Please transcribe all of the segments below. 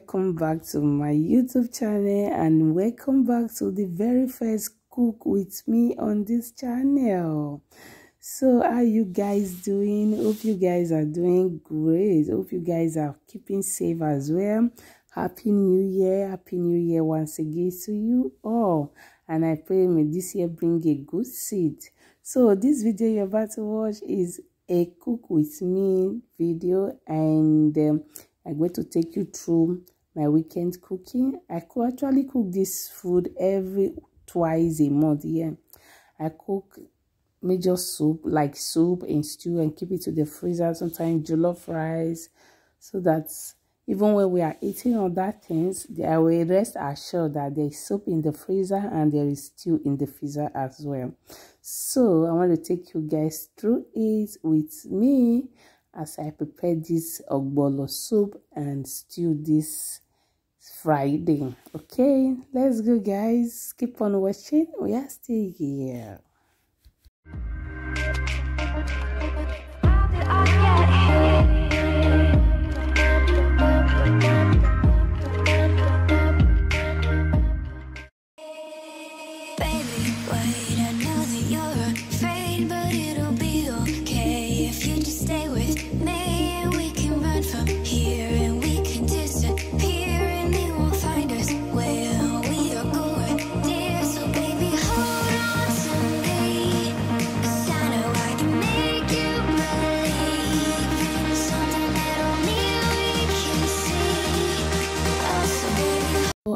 welcome back to my YouTube channel, and welcome back to the very first cook with me on this channel. So how you guys doing? Hope you guys are doing great. Hope you guys are keeping safe as well. Happy New Year once again to you all, and I pray may this year bring a good seed. So this video you're about to watch is a cook with me video, and I'm going to take you through my weekend cooking. I could actually cook this food twice a month. I cook major soup, like soup and stew, and keep it to the freezer, sometimes jollof rice, so that even when we are eating other things, I will rest assured that there is soup in the freezer and there is stew in the freezer as well. So I want to take you guys through it with me as I prepare this Ogbono soup and stew this Friday. Okay, let's go guys. Keep on watching. We are still here.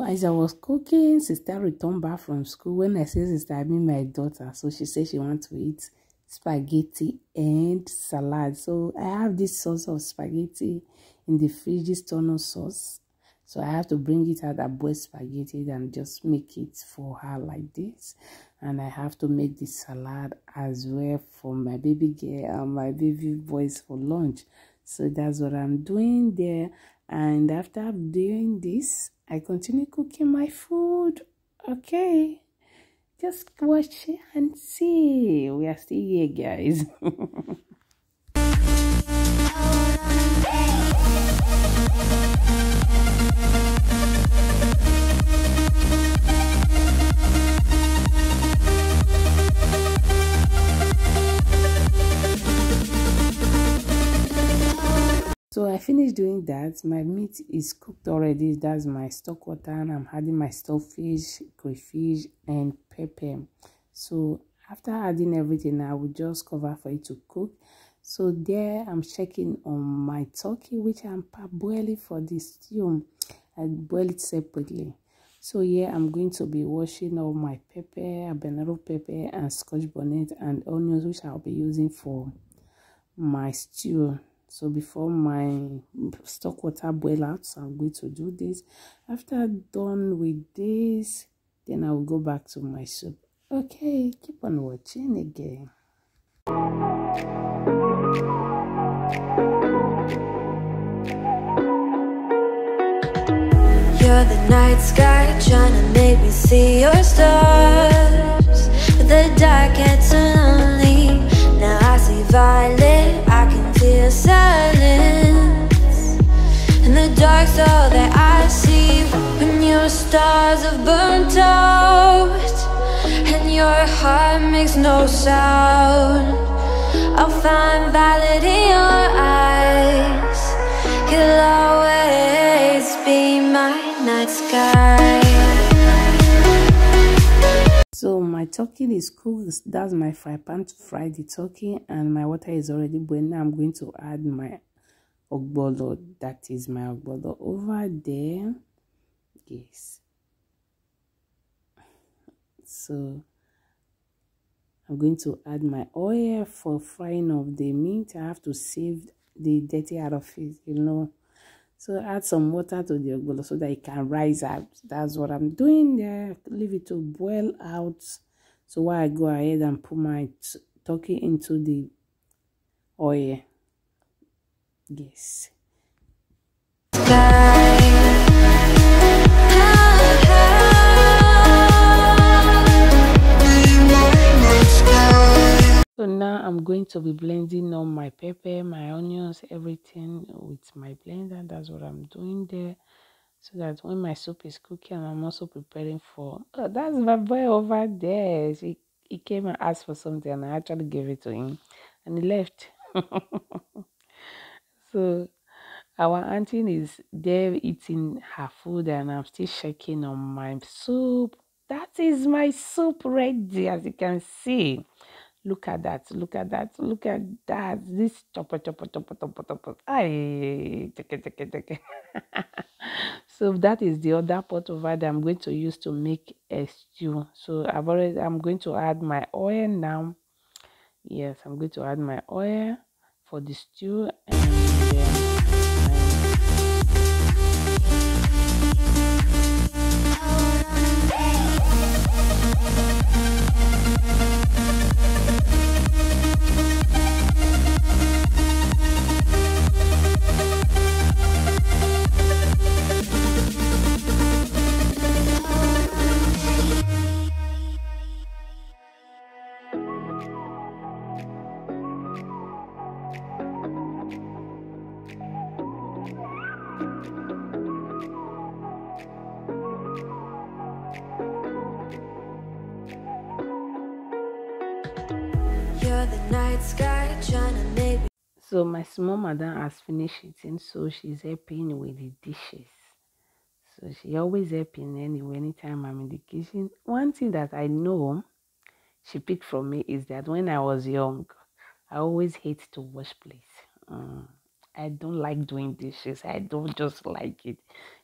As I was cooking, sister returned back from school. When I say sister, I mean my daughter. So she said she wants to eat spaghetti and salad. So I have this sauce of spaghetti in the fridge, this tono sauce. So I have to bring it out and boil spaghetti and just make it for her like this. And I have to make the salad as well for my baby girl and my baby boys for lunch. So that's what I'm doing there. And after doing this, I continue cooking my food. Okay, just watch and see. We are still here, guys. So I finished doing that. My meat is cooked already. That's my stock water, and I'm adding my stockfish, crayfish, and pepper. So after adding everything, I will just cover for it to cook. So there I'm checking on my turkey, which I'm boiling for the stew. I boil it separately. So here I'm going to be washing all my pepper, habanero pepper, and scotch bonnet, and onions, which I'll be using for my stew. So before my stock water boil out, so I'm going to do this. After I'm done with this, then I will go back to my soup. Okay, keep on watching again. You're the night sky trying to make me see your stars, but the dark gets so lonely. Now I see violet, I can feel silence, and the dark's all that I see. When your stars have burnt out and your heart makes no sound, I'll find violet in your eyes. You'll always be my night sky. So my turkey is cooked. That's my fry pan to fry the turkey, and my water is already boiling. Now I'm going to add my ogbono. That is my ogbono over there. Yes. So I'm going to add my oil for frying of the meat. I have to save the dirty out of it, you know. So add some water to the ogbono so that it can rise up. That's what I'm doing there. Leave it to boil out. So while I go ahead and put my turkey into the oil. Yes. So now I'm going to be blending on my pepper, my onions, everything with my blender. That's what I'm doing there. so that when my soup is cooking, I'm also preparing for. Oh, that's my boy over there. He came and asked for something, and I actually gave it to him, and he left. So our auntie is there eating her food, and I'm still checking on my soup. That is my soup ready, as you can see. Look at that, look at that, look at that. This chopper, chopper, chopper, chopper, chopper. Aye, take it, take it, take it. So that is the other pot over there I'm going to use to make a stew. So I'm going to add my oil now. Yes, I'm going to add my oil for the stew, You're the night sky trying to make me. so my small madam has finished eating, so she's helping with the dishes. So she always helping anyway, anytime I'm in the kitchen. One thing that I know she picked from me is that when I was young, I always hate to wash plates. I don't like doing dishes. I don't just like it.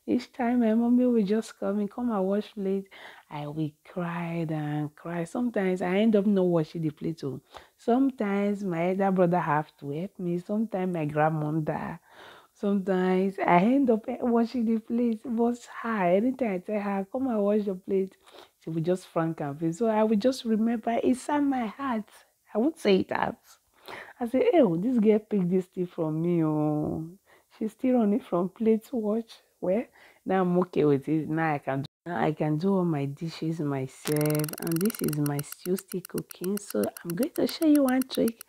Each time my mommy will just come and wash plate, I will cry and cry. Sometimes I end up not washing the plate too. Sometimes my elder brother have to help me. Sometimes my grandmother. Sometimes I end up washing the plate. But her, anytime I tell her, come and wash the plate, she will just frank and face. So I will just remember it's in my heart. I won't say it out. I say, oh, this girl picked this thing from me. Oh, she's still on it from plate to watch. Well, now I'm okay with it. Now I can do all my dishes myself. And this is my stew still cooking. So I'm going to show you one trick.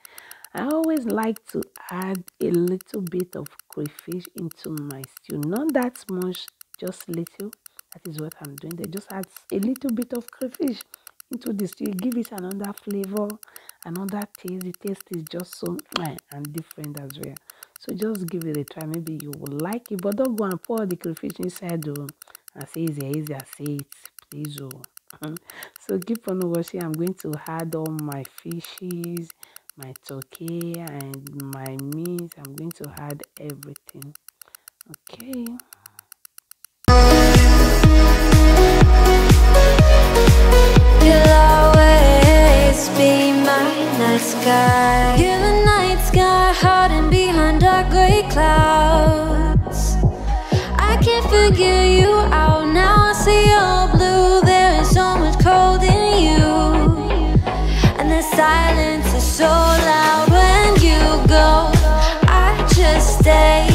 I always like to add a little bit of crayfish into my stew. Not that much, just little. That is what I'm doing. They just add a little bit of crayfish into the stew. Give it another flavor, another taste. The taste is just so and different as well. So just give it a try. Maybe you will like it, but don't go and pour the crayfish inside though. And say easy, I say it, please. Oh. So keep on watching. I'm going to add all my fishes, my turkey, and my meat. I'm going to add everything. Okay. You'll always be my night sky. You're the night sky hiding behind dark gray clouds. I can't figure you out now. I see you're blue. There is so much cold in you, and the silence is so loud when you go. I just stay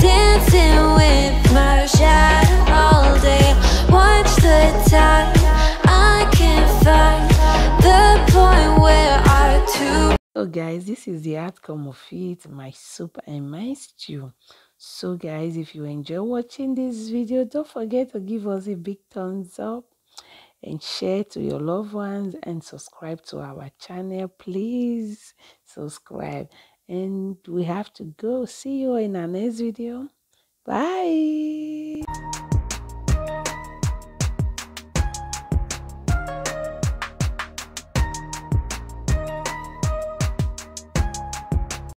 dancing with my shadow all day. Watch the time. I can't find the point where our two. So guys, this is the outcome of it, my soup and my stew. So guys, if you enjoy watching this video, don't forget to give us a big thumbs up and share to your loved ones and subscribe to our channel. Please subscribe, and we have to go. See you in our next video. Bye.